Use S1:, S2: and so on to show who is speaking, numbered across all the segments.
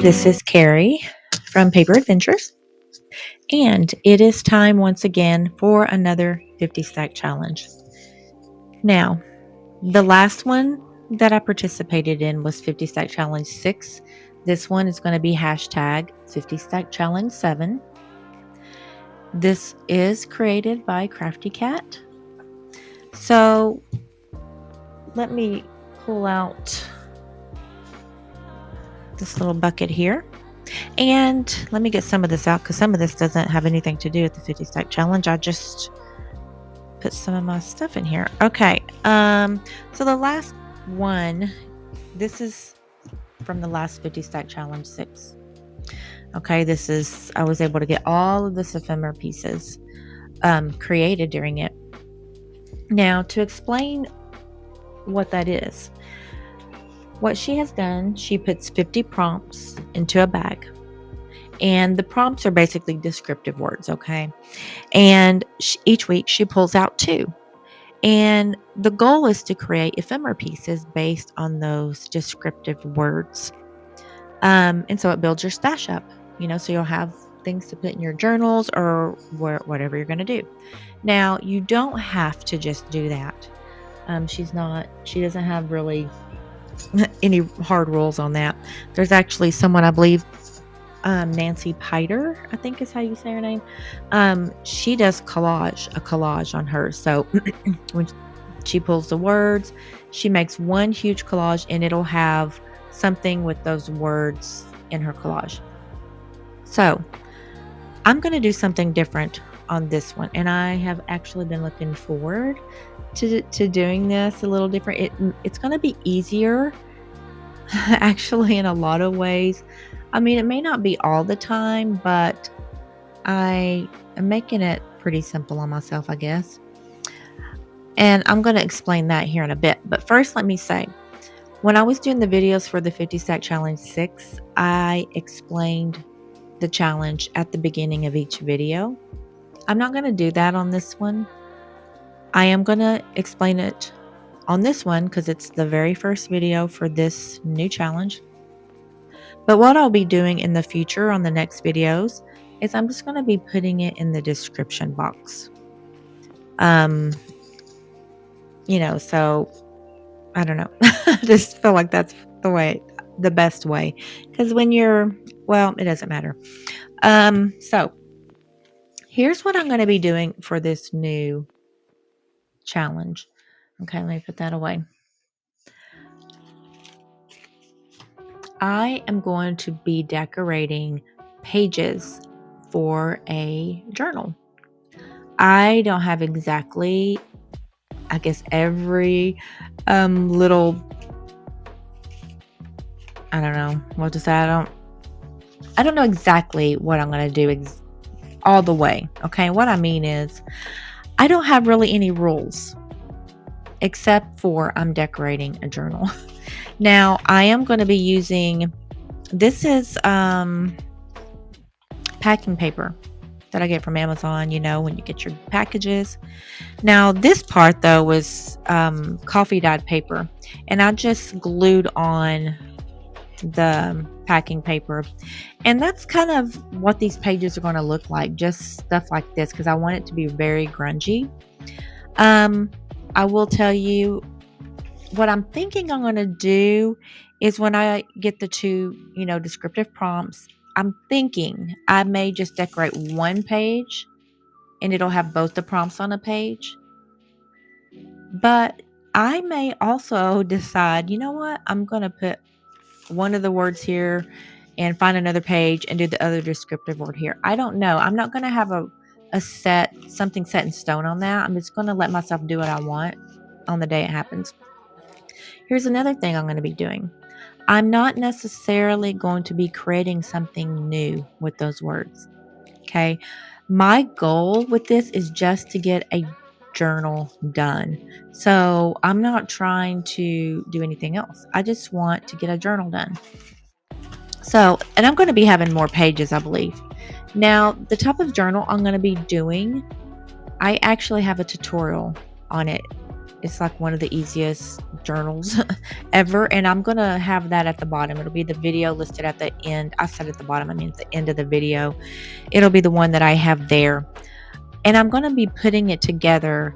S1: This is Carrie from Paper Adventures, and it is time once again for another 50 stack challenge. Now, the last one that I participated in was 50 stack challenge 6. This one is going to be hashtag 50 stack challenge 7. This is created by CraftyCat. So let me pull out this little bucket here. And let me get some of this out because some of this doesn't have anything to do with the 50 stack challenge. I just put some of my stuff in here. Okay. So the last one, this is from the last 50 stack challenge 6. Okay. I was able to get all of this ephemera pieces created during it. Now, to explain what that is, what she has done, she puts 50 prompts into a bag. And the prompts are basically descriptive words, okay? And each week she pulls out 2. And the goal is to create ephemera pieces based on those descriptive words. And so it builds your stash up, so you'll have things to put in your journals or whatever you're going to do. Now, you don't have to just do that. She doesn't have really any hard rules on that. There's actually someone, I believe, Nancy Piter, I think is how you say her name. She does a collage on hers. So when she pulls the words, she makes one huge collage and it'll have something with those words in her collage. So I'm going to do something different on this one. And I have actually been looking forward to doing this a little different. It's going to be easier actually in a lot of ways. I mean, it may not be all the time, but I am making it pretty simple on myself, I guess. And I'm going to explain that here in a bit. But first, let me say, when I was doing the videos for the 50 Stack Challenge 6, I explained the challenge at the beginning of each video. I'm not going to do that on this one. I am going to explain it on this one because it's the very first video for this new challenge. But what I'll be doing in the future on the next videos is I'm just going to be putting it in the description box. So I don't know. I just feel like that's the best way. Because it doesn't matter. So here's what I'm going to be doing for this new challenge. Okay, let me put that away. I am going to be decorating pages for a journal. I don't have exactly, I guess, every little, I don't know what to say. I don't know exactly what I'm going to do all the way. Okay, what I mean is I don't have really any rules except for I'm decorating a journal. Now, I am going to be using, this is packing paper that I get from Amazon, when you get your packages. Now, this part, though, was coffee dyed paper. And I just glued on the packing paper. And that's kind of what these pages are going to look like. Just stuff like this, because I want it to be very grungy. I will tell you, what I'm thinking I'm going to do is when I get the 2, descriptive prompts, I'm thinking I may just decorate one page and it'll have both the prompts on a page. But I may also decide, you know what? I'm going to put one of the words here and find another page and do the other descriptive word here. I don't know. I'm not going to have something set in stone on that. I'm just going to let myself do what I want on the day it happens. Here's another thing I'm going to be doing. I'm not necessarily going to be creating something new with those words. Okay. My goal with this is just to get a journal done. So I'm not trying to do anything else. I just want to get a journal done. So, and I'm going to be having more pages, I believe. Now, the type of journal I'm going to be doing, I actually have a tutorial on it. It's like one of the easiest journals ever. And I'm going to have that at the bottom. It'll be the video listed at the end. I said at the bottom, I mean at the end of the video. It'll be the one that I have there. And I'm going to be putting it together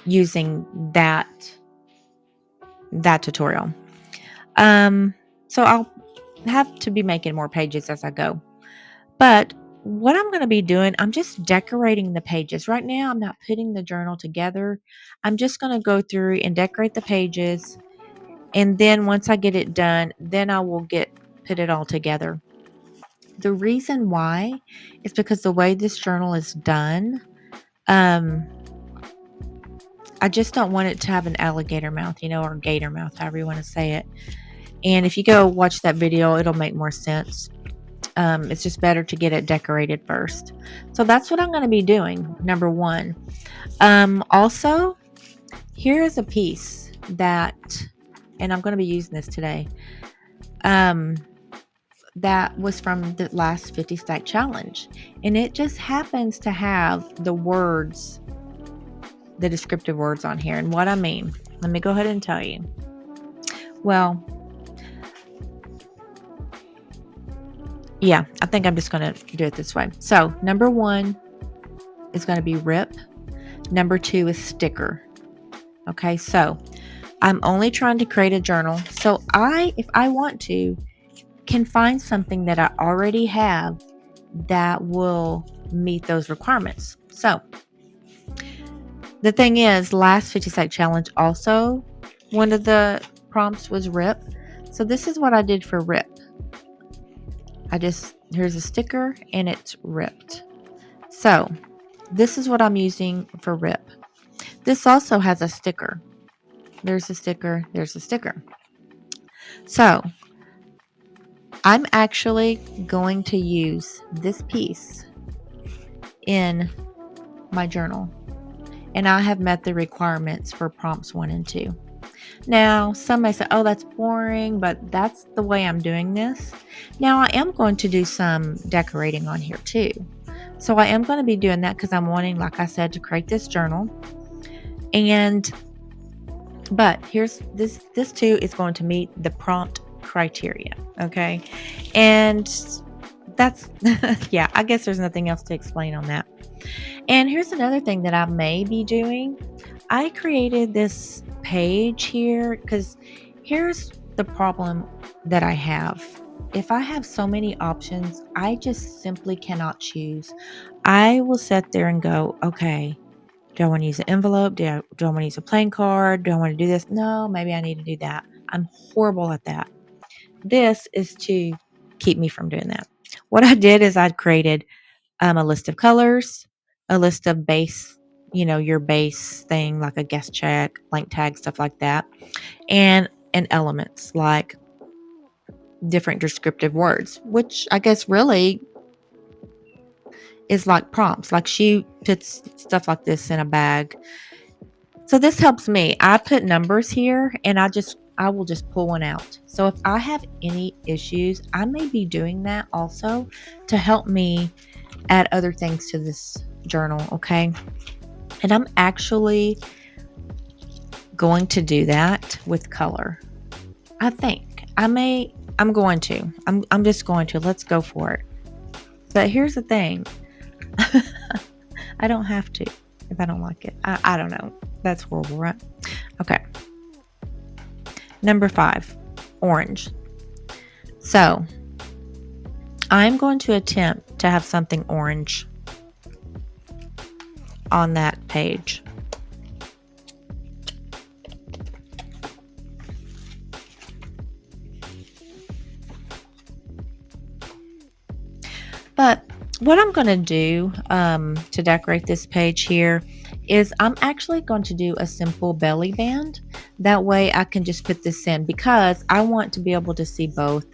S1: using that tutorial. So I'll have to be making more pages as I go. But what I'm going to be doing, I'm just decorating the pages. Right now, I'm not putting the journal together. I'm just going to go through and decorate the pages. And then once I get it done, then I will put it all together. The reason why is because the way this journal is done, I just don't want it to have an alligator mouth, or gator mouth, however you want to say it. And if you go watch that video, it'll make more sense. It's just better to get it decorated first. So that's what I'm going to be doing, number one. Also, here is a piece that, and I'm going to be using this today, that was from the last 50 stack challenge. And it just happens to have the words, the descriptive words on here. And what I mean, let me go ahead and tell you. Well, yeah, I think I'm just going to do it this way. So number one is going to be rip. Number two is sticker. Okay, so I'm only trying to create a journal. So if I want to, can find something that I already have that will meet those requirements. So the thing is, last 50 stack challenge also, one of the prompts was rip. So this is what I did for rip. Here's a sticker and it's ripped. So this is what I'm using for rip. This also has a sticker. There's a sticker. There's a sticker. So I'm actually going to use this piece in my journal. And I have met the requirements for prompts 1 and 2. Now, some may say, oh, that's boring, but that's the way I'm doing this. Now, I am going to do some decorating on here too. So I am going to be doing that because I'm wanting, like I said, to create this journal. But here's this too is going to meet the prompt criteria. Okay. And that's, yeah, I guess there's nothing else to explain on that. And here's another thing that I may be doing. I created this page here because here's the problem that I have. If I have so many options, I just simply cannot choose. I will sit there and go, okay, do I want to use an envelope? Do I want to use a playing card? Do I want to do this? No, maybe I need to do that. I'm horrible at that. This is to keep me from doing that. What I did is I created a list of colors, a list of base, your base thing like a guest check, blank tag, stuff like that, and elements like different descriptive words, which I guess really is like prompts. Like she puts stuff like this in a bag. So this helps me. I put numbers here and I will just pull one out. So if I have any issues, I may be doing that also to help me add other things to this journal, okay? And I'm actually going to do that with color. I think I'm going to. I'm just going to. Let's go for it. But here's the thing. I don't have to if I don't like it. I don't know. That's horrible, right? Okay. Number 5, orange. So I'm going to attempt to have something orange on that page. But what I'm going to do to decorate this page here is I'm actually going to do a simple belly band. That way I can just put this in because I want to be able to see both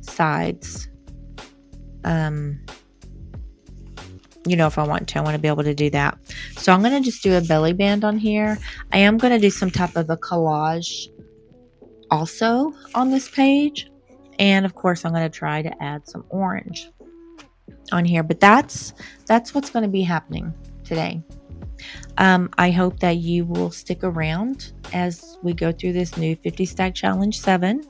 S1: sides. If I want to be able to do that. So I'm going to just do a belly band on here. I am going to do some type of a collage also on this page. And of course, I'm going to try to add some orange on here. But that's what's going to be happening today. I hope that you will stick around as we go through this new 50 Stack Challenge 7.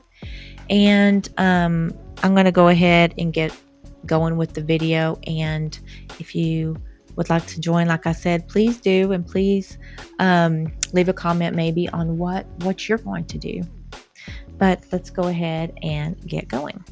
S1: And I'm going to go ahead and get going with the video. And if you would like to join, like I said, please do. And please leave a comment maybe on what you're going to do. But let's go ahead and get going.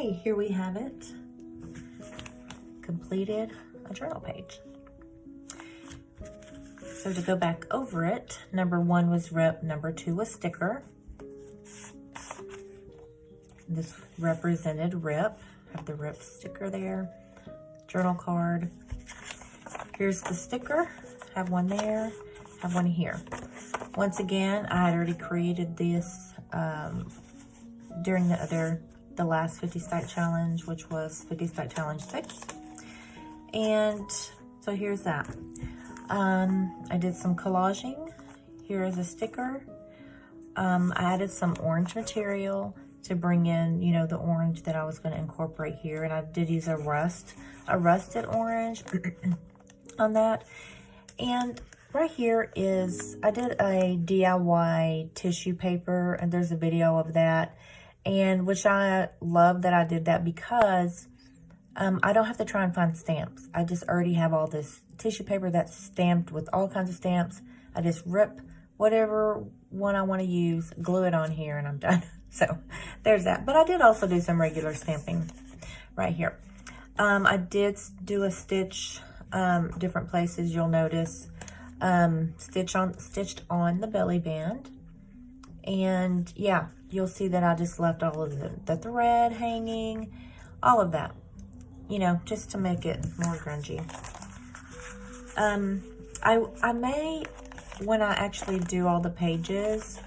S1: Okay, here we have it. Completed a journal page. So to go back over it, number 1 was rip, number 2 was sticker. This represented rip. Have the rip sticker there. Journal card. Here's the sticker. Have one there. Have one here. Once again, I had already created this during the last 50 stack challenge, which was 50 stack challenge 6. And so here's that. I did some collaging. Here is a sticker. I added some orange material to bring in, you know, the orange that I was going to incorporate here. And I did use a rusted orange on that. And right here is, I did a DIY tissue paper, and there's a video of that. And which I love that I did that because I don't have to try and find stamps. I just already have all this tissue paper that's stamped with all kinds of stamps. I just rip whatever one I want to use, glue it on here, and I'm done. So there's that. But I did also do some regular stamping right here. I did do a stitch, different places you'll notice, stitched on the belly band. And yeah, you'll see that I just left all of the thread hanging, all of that, you know, just to make it more grungy. I may, when I actually do all the pages,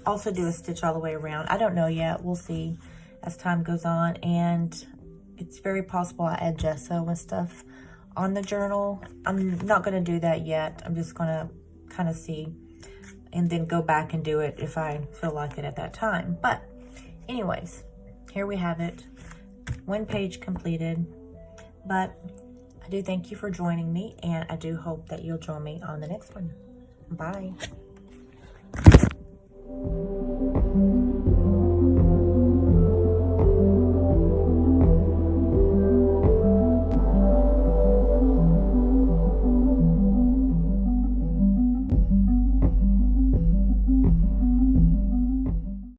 S1: also do a stitch all the way around. I don't know yet. We'll see as time goes on. And it's very possible I add gesso and stuff on the journal. I'm not going to do that yet. I'm just going to kind of see and then go back and do it if I feel like it at that time. But anyways, here we have it. 1 page completed. But I do thank you for joining me, and I do hope that you'll join me on the next one. Bye.